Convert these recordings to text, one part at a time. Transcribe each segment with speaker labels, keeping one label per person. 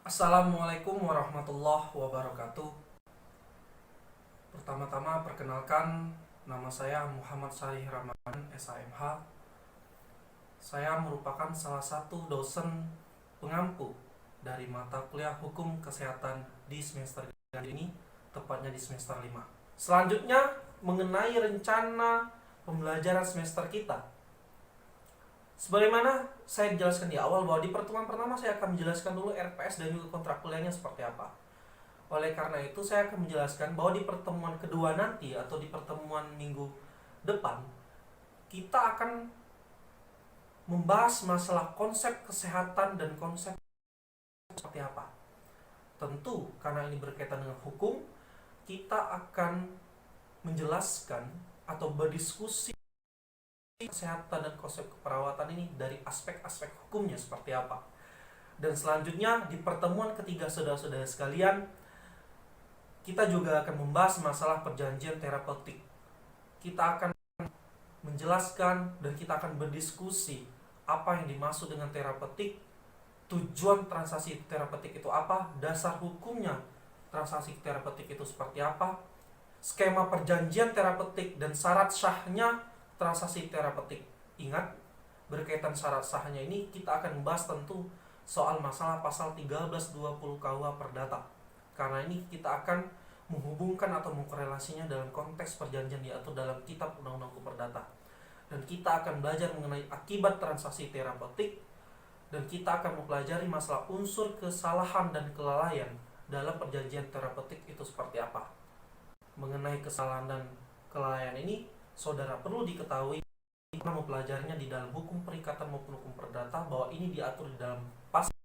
Speaker 1: Assalamualaikum warahmatullahi wabarakatuh. Pertama-tama perkenalkan, nama saya Muhammad Syarih Ramadan, SHMH. Saya merupakan salah satu dosen pengampu dari mata kuliah Hukum Kesehatan di semester ini, tepatnya di semester 5. Selanjutnya, mengenai rencana pembelajaran semester kita. Sebagaimana saya jelaskan di awal bahwa di pertemuan pertama saya akan menjelaskan dulu RPS dan juga kontrak kuliahnya seperti apa. Oleh karena itu saya akan menjelaskan bahwa di pertemuan kedua nanti atau di pertemuan minggu depan kita akan membahas masalah konsep kesehatan dan konsep seperti apa. Tentu karena ini berkaitan dengan hukum, kita akan menjelaskan atau berdiskusi kesehatan dan konsep keperawatan ini dari aspek-aspek hukumnya seperti apa. Dan selanjutnya di pertemuan ketiga saudara-saudara sekalian, kita juga akan membahas masalah perjanjian terapeutik. Kita akan menjelaskan dan kita akan berdiskusi apa yang dimaksud dengan terapeutik, tujuan transaksi terapeutik itu apa, dasar hukumnya transaksi terapeutik itu seperti apa, skema perjanjian terapeutik dan syarat sahnya transaksi terapeutik. Ingat, berkaitan syarat sahnya ini kita akan membahas tentu soal masalah pasal 1320 KUH Perdata. Karena ini kita akan menghubungkan atau mengkorelasinya dalam konteks perjanjian diatur dalam kitab Undang-Undang Hukum Perdata. Dan kita akan belajar mengenai akibat transaksi terapeutik, dan kita akan mempelajari masalah unsur kesalahan dan kelalaian dalam perjanjian terapeutik itu seperti apa. Mengenai kesalahan dan kelalaian ini, saudara perlu diketahui kita mempelajarinya di dalam hukum perikatan maupun hukum perdata bahwa ini diatur di dalam pasal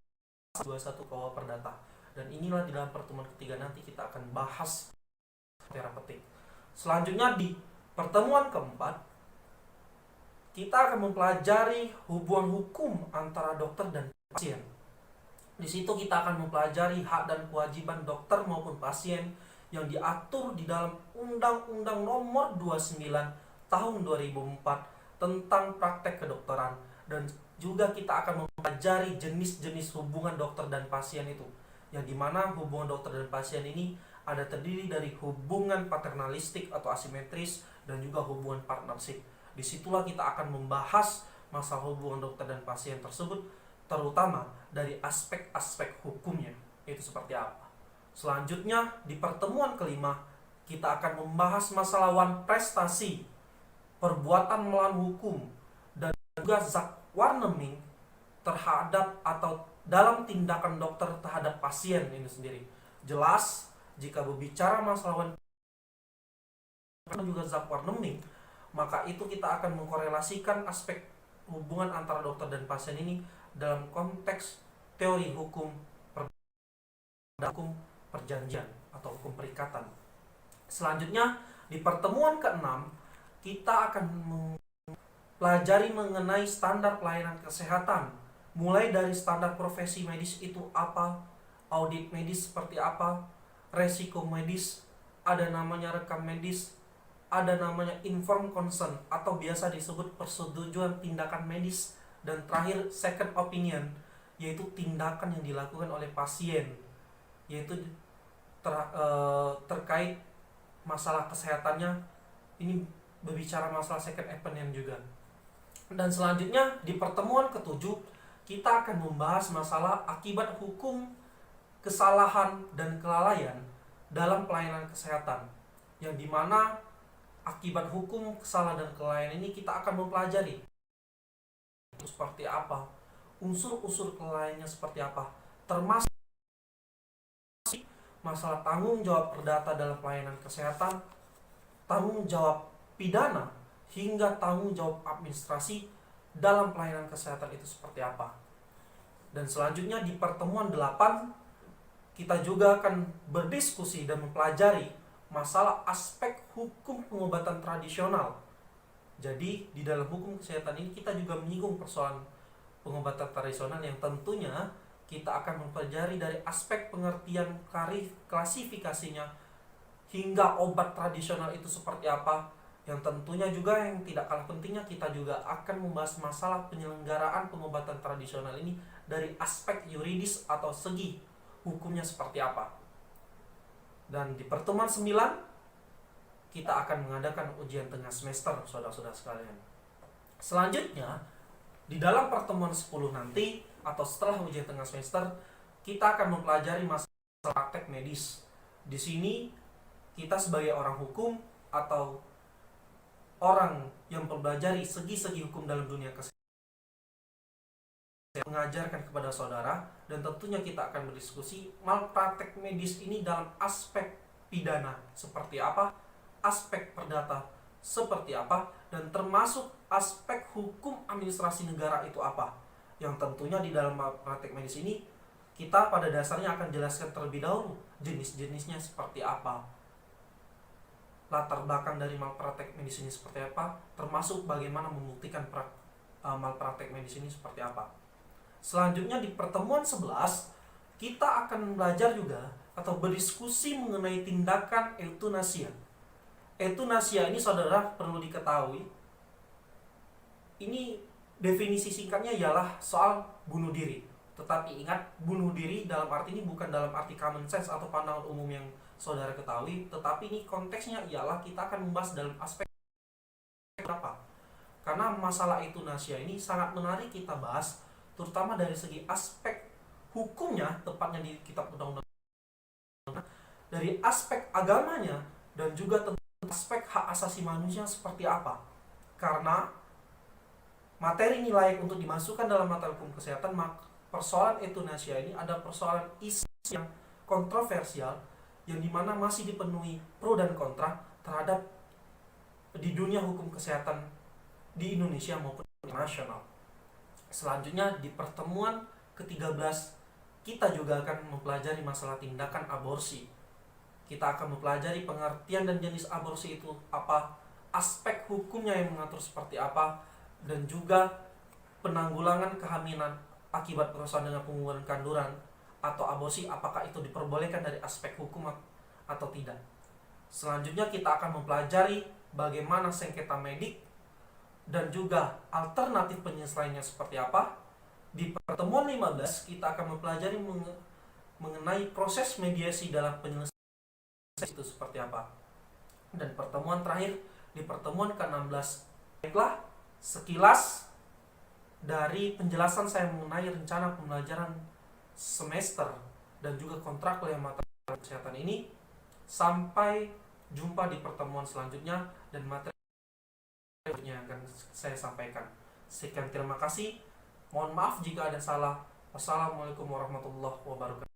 Speaker 1: 21 KUH Perdata. Dan inilah di dalam pertemuan ketiga nanti kita akan bahas terapeutik. Selanjutnya di pertemuan keempat kita akan mempelajari hubungan hukum antara dokter dan pasien. Di situ kita akan mempelajari hak dan kewajiban dokter maupun pasien yang diatur di dalam Undang-Undang Nomor 29 Tahun 2004 tentang praktek kedokteran, dan juga kita akan mempelajari jenis-jenis hubungan dokter dan pasien itu, yang dimana hubungan dokter dan pasien ini ada terdiri dari hubungan paternalistik atau asimetris dan juga hubungan partnership. Disitulah kita akan membahas masalah hubungan dokter dan pasien tersebut, terutama dari aspek-aspek hukumnya itu seperti apa. Selanjutnya di pertemuan kelima kita akan membahas masalah wan prestasi, perbuatan melawan hukum, dan juga zakwarneming terhadap atau dalam tindakan dokter terhadap pasien ini sendiri. Jelas jika berbicara masalah wan dan juga zakwarneming, maka itu kita akan mengkorelasikan aspek hubungan antara dokter dan pasien ini dalam konteks teori hukum perjanjian atau hukum perikatan. Selanjutnya di pertemuan keenam kita akan mempelajari mengenai standar pelayanan kesehatan, mulai dari standar profesi medis itu apa, audit medis seperti apa, resiko medis, ada namanya rekam medis, ada namanya informed consent atau biasa disebut persetujuan tindakan medis, dan terakhir second opinion, yaitu tindakan yang dilakukan oleh pasien, yaitu terkait masalah kesehatannya. Ini berbicara masalah second opinion juga. Dan selanjutnya di pertemuan ketujuh kita akan membahas masalah akibat hukum kesalahan dan kelalaian dalam pelayanan kesehatan, yang dimana akibat hukum kesalahan dan kelalaian ini kita akan mempelajari itu seperti apa, unsur-unsur kelalaiannya seperti apa, termasuk masalah tanggung jawab perdata dalam pelayanan kesehatan, tanggung jawab pidana, hingga tanggung jawab administrasi dalam pelayanan kesehatan itu seperti apa. Dan selanjutnya di pertemuan 8 kita juga akan berdiskusi dan mempelajari masalah aspek hukum pengobatan tradisional. Jadi di dalam hukum kesehatan ini kita juga menyinggung persoalan pengobatan tradisional yang tentunya kita akan mempelajari dari aspek pengertian klasifikasinya hingga obat tradisional itu seperti apa. Yang tentunya juga yang tidak kalah pentingnya kita juga akan membahas masalah penyelenggaraan pengobatan tradisional ini dari aspek yuridis atau segi hukumnya seperti apa. Dan di pertemuan 9 kita akan mengadakan ujian tengah semester, saudara-saudara sekalian. Selanjutnya, di dalam pertemuan 10 nanti atau setelah ujian tengah semester, kita akan mempelajari masalah praktek medis. Di sini kita sebagai orang hukum atau orang yang mempelajari segi-segi hukum dalam dunia kesehatan mengajarkan kepada saudara, dan tentunya kita akan berdiskusi malpraktek medis ini dalam aspek pidana seperti apa, aspek perdata seperti apa, dan termasuk aspek hukum administrasi negara itu apa. Yang tentunya di dalam malpraktek medis ini kita pada dasarnya akan jelaskan terlebih dahulu jenis-jenisnya seperti apa, latar belakang dari malpraktek medis ini seperti apa, termasuk bagaimana membuktikan malpraktek medis ini seperti apa. Selanjutnya di pertemuan 11 kita akan belajar juga atau berdiskusi mengenai tindakan euthanasia. Euthanasia ini saudara perlu diketahui, ini definisi singkatnya ialah soal bunuh diri. Tetapi ingat, bunuh diri dalam arti ini bukan dalam arti common sense atau pandangan umum yang saudara ketahui, tetapi ini konteksnya ialah kita akan membahas dalam aspek apa. Karena masalah euthanasia ini sangat menarik kita bahas, terutama dari segi aspek hukumnya, tepatnya di kitab undang-undang, dari aspek agamanya, dan juga tentang aspek hak asasi manusia seperti apa. Karena materi ini layak untuk dimasukkan dalam mata hukum kesehatan, maka persoalan euthanasia ini ada persoalan isu yang kontroversial, yang dimana masih dipenuhi pro dan kontra terhadap di dunia hukum kesehatan di Indonesia maupun internasional. Selanjutnya di pertemuan ke-13 kita juga akan mempelajari masalah tindakan aborsi. Kita akan mempelajari pengertian dan jenis aborsi itu apa, aspek hukumnya yang mengatur seperti apa, dan juga penanggulangan kehamilan akibat perusahaan dengan pengguguran kandungan atau aborsi, apakah itu diperbolehkan dari aspek hukum atau tidak. Selanjutnya kita akan mempelajari bagaimana sengketa medik dan juga alternatif penyelesaiannya seperti apa. Di pertemuan 15 kita akan mempelajari mengenai proses mediasi dalam penyelesaian itu seperti apa. Dan pertemuan terakhir di pertemuan ke-16, baiklah sekilas dari penjelasan saya mengenai rencana pembelajaran semester dan juga kontrak kuliah mata kesehatan ini. Sampai jumpa di pertemuan selanjutnya dan materi yang akan saya sampaikan. Sekian, terima kasih. Mohon maaf jika ada salah. Wassalamualaikum warahmatullahi wabarakatuh.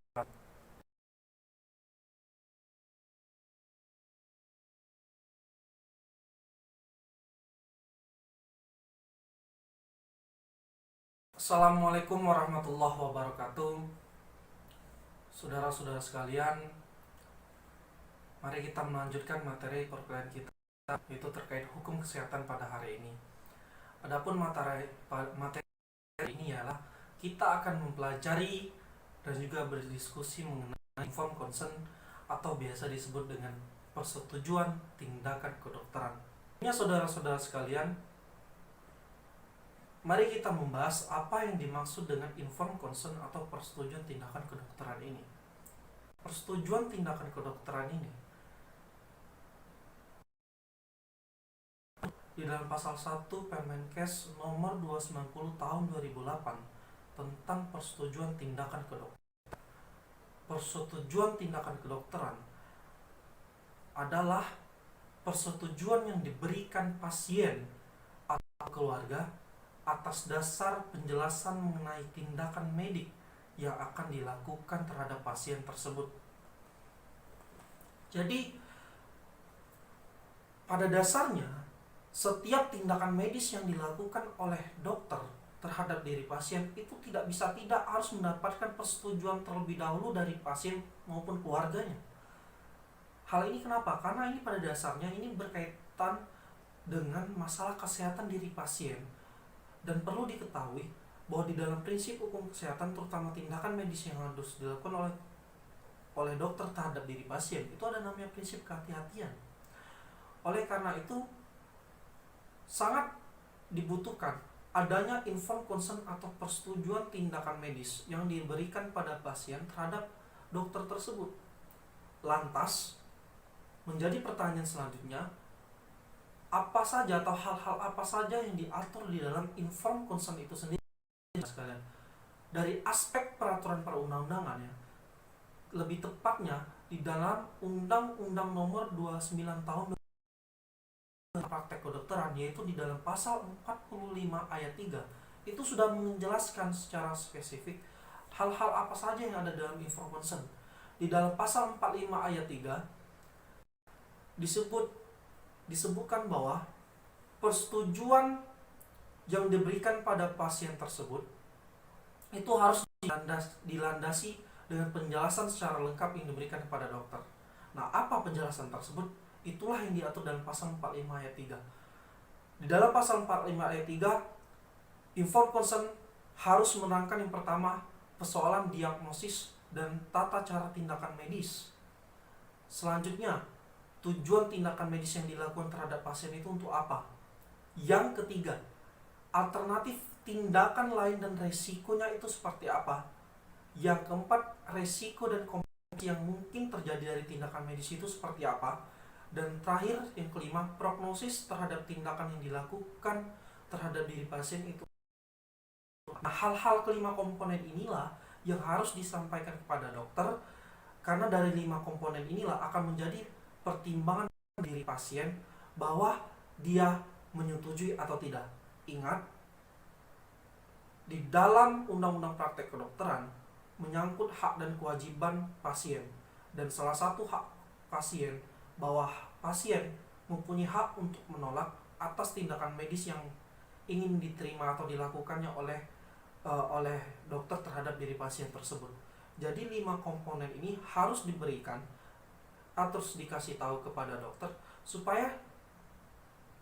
Speaker 1: Assalamualaikum warahmatullahi wabarakatuh. Saudara-saudara sekalian, mari kita melanjutkan materi perkuliahan kita, yaitu terkait hukum kesehatan pada hari ini. Adapun materi ini ialah kita akan mempelajari dan juga berdiskusi mengenai informed consent atau biasa disebut dengan persetujuan tindakan kedokteran. Ya saudara-saudara sekalian, mari kita membahas apa yang dimaksud dengan informed consent atau persetujuan tindakan kedokteran ini. Persetujuan tindakan kedokteran ini di dalam pasal 1 Permenkes nomor 290 tahun 2008 tentang persetujuan tindakan kedokteran. Persetujuan tindakan kedokteran adalah persetujuan yang diberikan pasien atau keluarga atas dasar penjelasan mengenai tindakan medik yang akan dilakukan terhadap pasien tersebut. Jadi pada dasarnya setiap tindakan medis yang dilakukan oleh dokter terhadap diri pasien itu tidak harus mendapatkan persetujuan terlebih dahulu dari pasien maupun keluarganya. Hal ini kenapa? Karena ini pada dasarnya ini berkaitan dengan masalah kesehatan diri pasien. Dan perlu diketahui bahwa di dalam prinsip hukum kesehatan, terutama tindakan medis yang harus dilakukan oleh dokter terhadap diri pasien, itu ada namanya prinsip kehati-hatian. Oleh karena itu sangat dibutuhkan adanya informed consent atau persetujuan tindakan medis yang diberikan pada pasien terhadap dokter tersebut. Lantas, menjadi pertanyaan selanjutnya, apa saja atau hal-hal apa saja yang diatur di dalam informed consent itu sendiri sekalian? Dari aspek peraturan perundang-undangan ya, lebih tepatnya di dalam Undang-Undang Nomor 29 Tahun Praktek Kedokteran, yaitu di dalam pasal 45 ayat 3 itu sudah menjelaskan secara spesifik hal-hal apa saja yang ada dalam informed consent. Di dalam pasal 45 ayat 3 disebutkan bahwa persetujuan yang diberikan pada pasien tersebut itu harus dilandasi dengan penjelasan secara lengkap yang diberikan kepada dokter. Nah, apa penjelasan tersebut? Itulah yang diatur dalam pasal 45 ayat 3. Di dalam pasal 45 ayat 3, informed consent harus menerangkan yang pertama, persoalan diagnosis dan tata cara tindakan medis. Selanjutnya, tujuan tindakan medis yang dilakukan terhadap pasien itu untuk apa? Yang ketiga, alternatif tindakan lain dan resikonya itu seperti apa? Yang keempat, resiko dan komplikasi yang mungkin terjadi dari tindakan medis itu seperti apa? Dan terakhir, yang kelima, prognosis terhadap tindakan yang dilakukan terhadap diri pasien itu. Nah, hal-hal kelima komponen inilah yang harus disampaikan kepada dokter, karena dari 5 komponen inilah akan menjadi pertimbangan diri pasien bahwa dia menyetujui atau tidak. Ingat, di dalam Undang-Undang Praktek Kedokteran menyangkut hak dan kewajiban pasien, dan salah satu hak pasien bahwa pasien mempunyai hak untuk menolak atas tindakan medis yang ingin diterima atau dilakukannya oleh dokter terhadap diri pasien tersebut. Jadi 5 komponen ini harus diberikan atau dikasih tahu kepada dokter supaya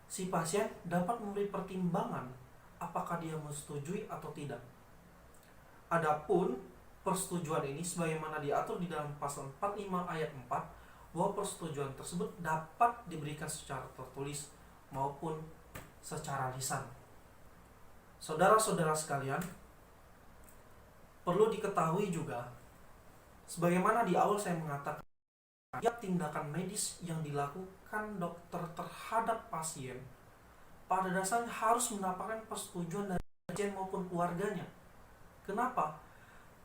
Speaker 1: si pasien dapat memberi pertimbangan apakah dia menyetujui atau tidak. Adapun persetujuan ini sebagaimana diatur di dalam pasal 45 ayat 4, bahwa persetujuan tersebut dapat diberikan secara tertulis maupun secara lisan. Saudara-saudara sekalian, perlu diketahui juga, sebagaimana di awal saya mengatakan, setiap tindakan medis yang dilakukan dokter terhadap pasien pada dasarnya harus mendapatkan persetujuan dari pasien maupun keluarganya. Kenapa?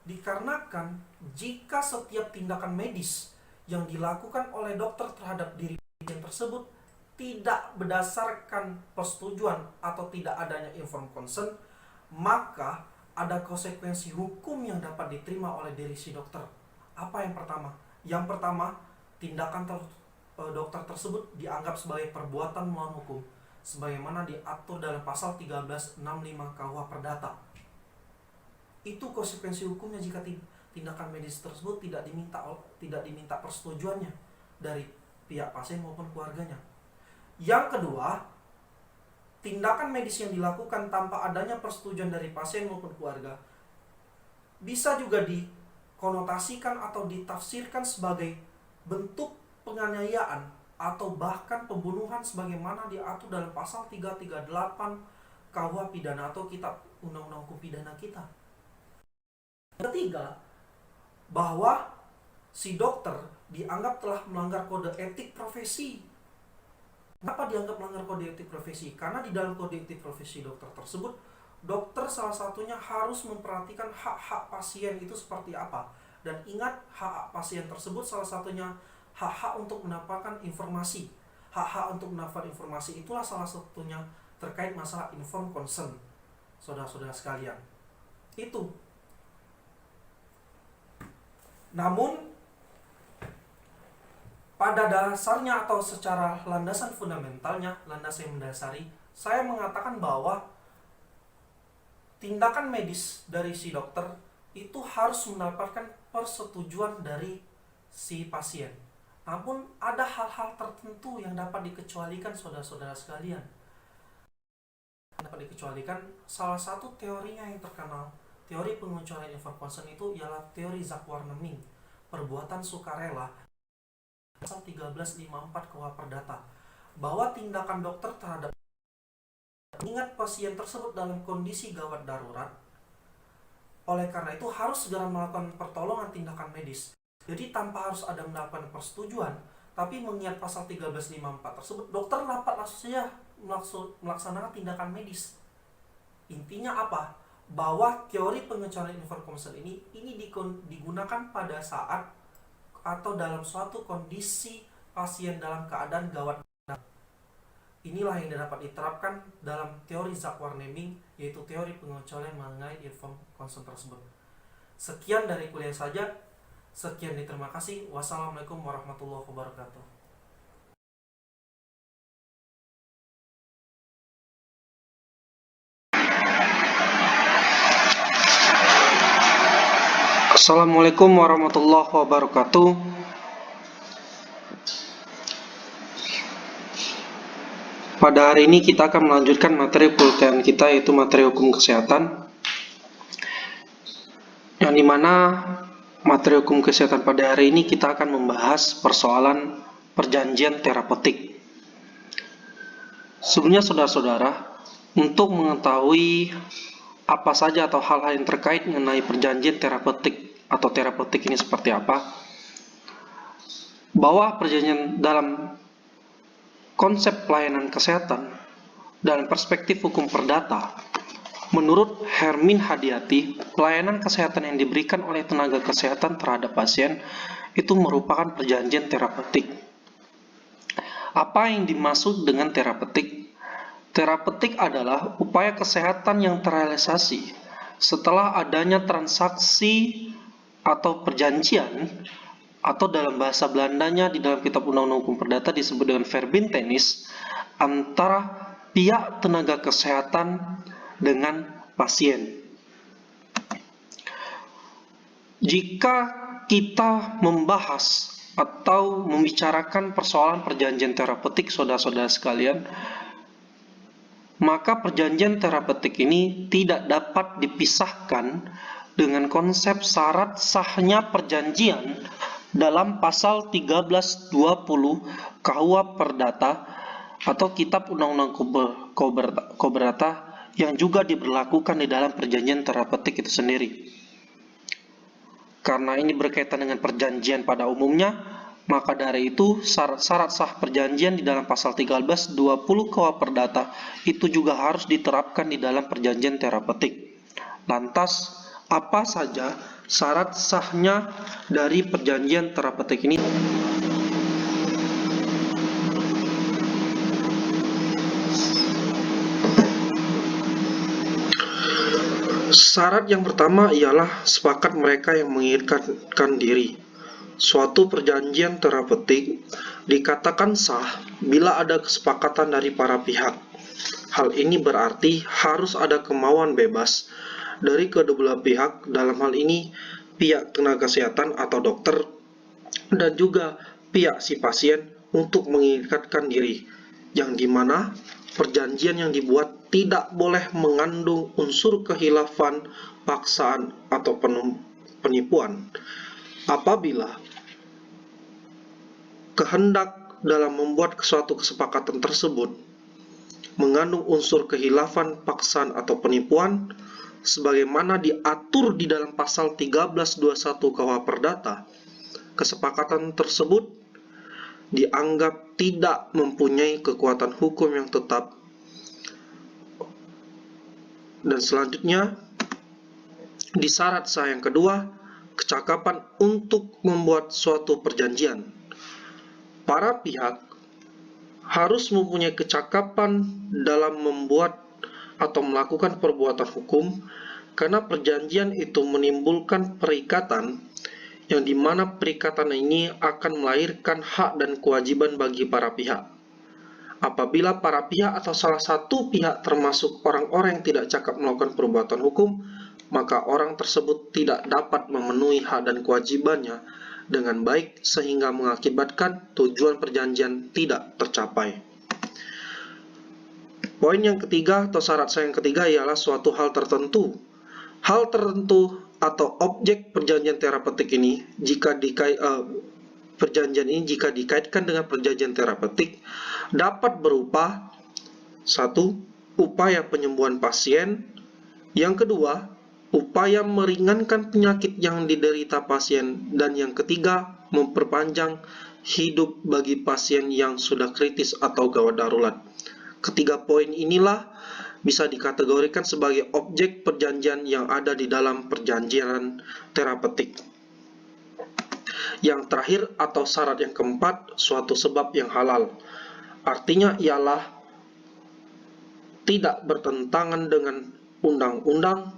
Speaker 1: Dikarenakan jika setiap tindakan medis yang dilakukan oleh dokter terhadap diri pasien tersebut tidak berdasarkan persetujuan atau tidak adanya informed consent, maka ada konsekuensi hukum yang dapat diterima oleh diri si dokter. Apa yang pertama? Yang pertama, tindakan dokter tersebut dianggap sebagai perbuatan melawan hukum, sebagaimana diatur dalam pasal 1365 KUH Perdata. Itu konsekuensi hukumnya jika tindakan medis tersebut tidak diminta persetujuannya dari pihak pasien maupun keluarganya. Yang kedua, tindakan medis yang dilakukan tanpa adanya persetujuan dari pasien maupun keluarga bisa juga dikonotasikan atau ditafsirkan sebagai bentuk penganiayaan atau bahkan pembunuhan sebagaimana diatur dalam pasal 338 KUH Pidana atau Kitab Undang-Undang Hukum Pidana kita. Ketiga, bahwa si dokter dianggap telah melanggar kode etik profesi. Kenapa dianggap melanggar kode etik profesi? Karena di dalam kode etik profesi dokter tersebut, dokter salah satunya harus memperhatikan hak-hak pasien itu seperti apa. Dan ingat, hak-hak pasien tersebut salah satunya hak-hak untuk mendapatkan informasi. Hak-hak untuk mendapatkan informasi itulah salah satunya terkait masalah informed consent. Saudara-saudara sekalian, itu. Namun pada dasarnya atau secara landasan fundamentalnya, landasan yang mendasari, saya mengatakan bahwa tindakan medis dari si dokter itu harus mendapatkan persetujuan dari si pasien. Namun ada hal-hal tertentu yang dapat dikecualikan, saudara-saudara sekalian. Dapat dikecualikan, salah satu teorinya yang terkenal, teori pengecualian informed consent itu ialah teori Zakwarneming, perbuatan sukarela, pasal 1354 KUH Perdata, bahwa tindakan dokter terhadap mengingat pasien tersebut dalam kondisi gawat darurat, oleh karena itu harus segera melakukan pertolongan tindakan medis. Jadi tanpa harus ada mendapatkan persetujuan, tapi mengingat pasal 1354 tersebut, dokter dapat langsung saja melaksanakan tindakan medis. Intinya apa? Bahwa teori pengecualian informed consent ini digunakan pada saat atau dalam suatu kondisi pasien dalam keadaan gawat. Inilah yang dapat diterapkan dalam teori Zak-Wahrneming, yaitu teori pengecualian mengenai informed consent tersebut. Sekian dari kuliah saja. Sekian, terima kasih. Wassalamualaikum warahmatullahi wabarakatuh. Assalamualaikum warahmatullahi wabarakatuh. Pada hari ini kita akan melanjutkan materi kuliah kita, yaitu materi hukum kesehatan, yang dimana materi hukum kesehatan pada hari ini kita akan membahas persoalan perjanjian terapeutik. Sebelumnya saudara-saudara, untuk mengetahui apa saja atau hal-hal yang terkait mengenai perjanjian terapeutik atau terapeutik ini seperti apa, bahwa perjanjian dalam konsep pelayanan kesehatan dalam perspektif hukum perdata, menurut Hermin Hadiati, pelayanan kesehatan yang diberikan oleh tenaga kesehatan terhadap pasien itu merupakan perjanjian terapeutik. Apa yang dimaksud dengan terapeutik? Terapeutik adalah upaya kesehatan yang terrealisasi setelah adanya transaksi atau perjanjian, atau dalam bahasa Belandanya di dalam kitab Undang-Undang Hukum Perdata disebut dengan verbintenis, antara pihak tenaga kesehatan dengan pasien. Jika kita membahas atau membicarakan persoalan perjanjian terapeutik, saudara-saudara sekalian, maka perjanjian terapeutik ini tidak dapat dipisahkan dengan konsep syarat sahnya perjanjian dalam pasal 1320 KUH Perdata atau Kitab Undang-Undang Perdata yang juga diberlakukan di dalam perjanjian terapeutik itu sendiri. Karena ini berkaitan dengan perjanjian pada umumnya, maka dari itu syarat-syarat sah perjanjian di dalam pasal 1320 KUH Perdata itu juga harus diterapkan di dalam perjanjian terapeutik. Lantas, apa saja syarat sahnya dari perjanjian terapeutik ini? Syarat yang pertama ialah sepakat mereka yang mengikatkan diri. Suatu perjanjian terapeutik dikatakan sah bila ada kesepakatan dari para pihak. Hal ini berarti harus ada kemauan bebas dari kedua belah pihak, dalam hal ini pihak tenaga kesehatan atau dokter dan juga pihak si pasien untuk mengikatkan diri, yang dimana perjanjian yang dibuat tidak boleh mengandung unsur khilafan, paksaan, atau penipuan. Apabila kehendak dalam membuat suatu kesepakatan tersebut mengandung unsur khilafan, paksaan, atau penipuan, sebagaimana diatur di dalam pasal 1321 KUH Perdata, kesepakatan tersebut dianggap tidak mempunyai kekuatan hukum yang tetap. Dan selanjutnya, di syarat sah yang kedua, kecakapan untuk membuat suatu perjanjian. Para pihak harus mempunyai kecakapan dalam membuat atau melakukan perbuatan hukum, karena perjanjian itu menimbulkan perikatan yang dimana perikatan ini akan melahirkan hak dan kewajiban bagi para pihak. Apabila para pihak atau salah satu pihak termasuk orang-orang yang tidak cakap melakukan perbuatan hukum, maka orang tersebut tidak dapat memenuhi hak dan kewajibannya dengan baik sehingga mengakibatkan tujuan perjanjian tidak tercapai. Poin yang ketiga atau syarat sah yang ketiga ialah suatu hal tertentu. Hal tertentu atau objek perjanjian terapeutik ini jika dikaitkan dengan perjanjian terapeutik dapat berupa: 1. Upaya penyembuhan pasien. Yang kedua,
Speaker 2: upaya meringankan penyakit yang diderita pasien, dan yang ketiga, memperpanjang hidup bagi pasien yang sudah kritis atau gawat darurat. Ketiga poin inilah bisa dikategorikan sebagai objek perjanjian yang ada di dalam perjanjian terapeutik. Yang terakhir atau syarat yang keempat, suatu sebab yang halal. Artinya ialah tidak bertentangan dengan undang-undang,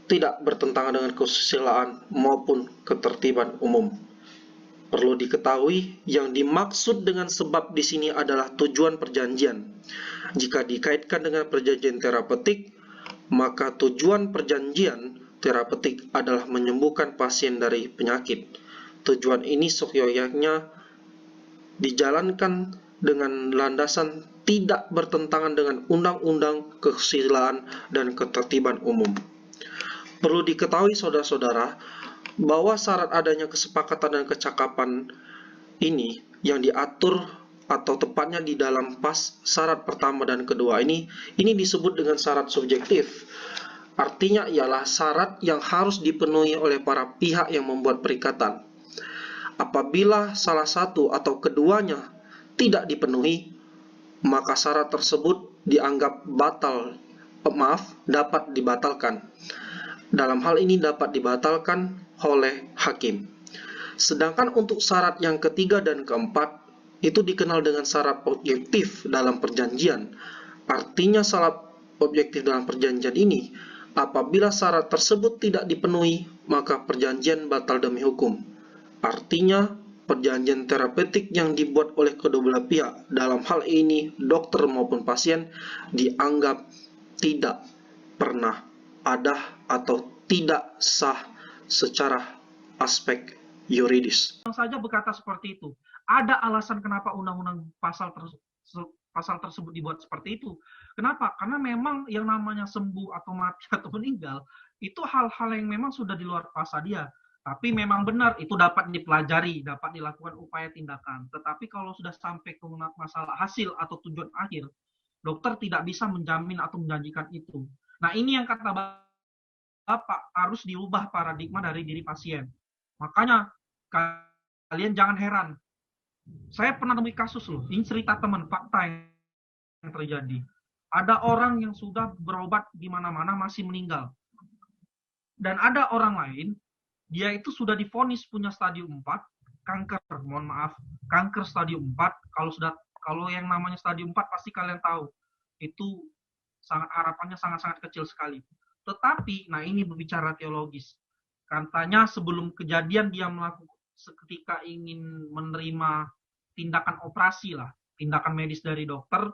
Speaker 2: tidak bertentangan dengan kesusilaan maupun ketertiban umum. Perlu diketahui, yang dimaksud dengan sebab di sini adalah tujuan perjanjian. Jika dikaitkan dengan perjanjian terapeutik, maka tujuan perjanjian terapeutik adalah menyembuhkan pasien dari penyakit. Tujuan ini seyogyanya dijalankan dengan landasan tidak bertentangan dengan undang-undang, kesusilaan, dan ketertiban umum. Perlu diketahui saudara-saudara, bahwa syarat adanya kesepakatan dan kecakapan ini yang diatur atau tepatnya di dalam syarat pertama dan kedua ini disebut dengan syarat subjektif. Artinya ialah syarat yang harus dipenuhi oleh para pihak yang membuat perikatan. Apabila salah satu atau keduanya tidak dipenuhi, maka syarat tersebut dianggap dapat dibatalkan. Dalam hal ini dapat dibatalkan oleh hakim. Sedangkan untuk syarat yang ketiga dan keempat, itu dikenal dengan syarat objektif dalam perjanjian. Artinya syarat objektif dalam perjanjian ini, apabila syarat tersebut tidak dipenuhi, maka perjanjian batal demi hukum. Artinya, perjanjian terapeutik yang dibuat oleh kedua belah pihak, dalam hal ini dokter maupun pasien, dianggap tidak pernah ada atau tidak sah secara aspek yuridis.
Speaker 3: Saja berkata seperti itu. Ada alasan kenapa undang-undang pasal tersebut dibuat seperti itu. Kenapa? Karena memang yang namanya sembuh atau mati atau meninggal itu hal-hal yang memang sudah di luar kuasa dia. Tapi memang benar itu dapat dipelajari, dapat dilakukan upaya tindakan. Tetapi kalau sudah sampai ke masalah hasil atau tujuan akhir, dokter tidak bisa menjamin atau menjanjikan itu. Nah, ini yang kata Bapak harus diubah paradigma dari diri pasien. Makanya kalian jangan heran. Saya pernah nemui kasus loh, ini cerita teman, fakta yang terjadi. Ada orang yang sudah berobat di mana-mana masih meninggal. Dan ada orang lain, dia itu sudah divonis punya stadium 4, kanker, kanker stadium 4, kalau yang namanya stadium 4 pasti kalian tahu. Itu harapannya sangat-sangat kecil sekali. Tetapi, nah ini berbicara teologis. Katanya sebelum kejadian dia melakukan ketika ingin menerima tindakan operasi lah, tindakan medis dari dokter,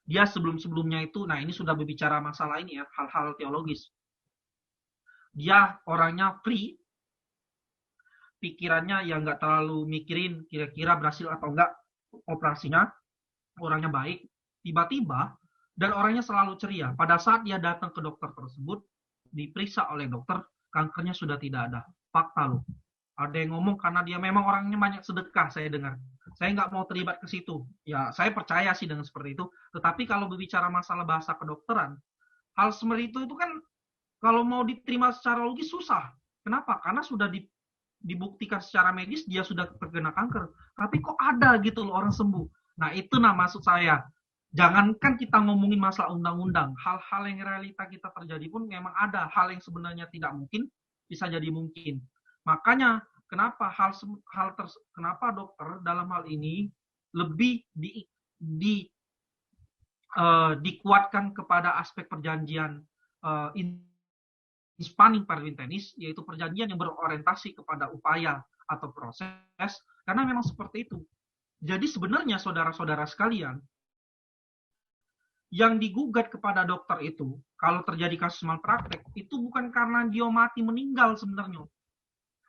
Speaker 3: dia sebelum-sebelumnya itu, nah ini sudah berbicara masalah ini ya, hal-hal teologis. Dia orangnya free, pikirannya yang nggak terlalu mikirin kira-kira berhasil atau enggak operasinya, orangnya baik, tiba-tiba, dan orangnya selalu ceria. Pada saat dia datang ke dokter tersebut, diperiksa oleh dokter, kankernya sudah tidak ada. Fakta loh. Ada yang ngomong karena dia memang orangnya banyak sedekah, saya dengar. Saya nggak mau terlibat ke situ. Ya, saya percaya sih dengan seperti itu. Tetapi kalau berbicara masalah bahasa kedokteran, hal seperti itu kan kalau mau diterima secara logis susah. Kenapa? Karena sudah dibuktikan secara medis dia sudah terkena kanker. Tapi kok ada gitu loh orang sembuh. Nah, itu maksud saya. Jangankan kita ngomongin masalah undang-undang, hal-hal yang realita kita terjadi pun memang ada hal yang sebenarnya tidak mungkin bisa jadi mungkin. Makanya kenapa kenapa dokter dalam hal ini lebih dikuatkan kepada aspek perjanjian spanning parvintenis, yaitu perjanjian yang berorientasi kepada upaya atau proses, karena memang seperti itu. Jadi sebenarnya saudara-saudara sekalian, yang digugat kepada dokter itu, kalau terjadi kasus malpraktek, itu bukan karena dia mati meninggal sebenarnya.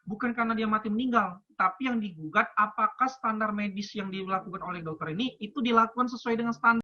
Speaker 3: Bukan karena dia mati meninggal, tapi yang digugat apakah standar medis yang dilakukan oleh dokter ini itu dilakukan sesuai dengan standar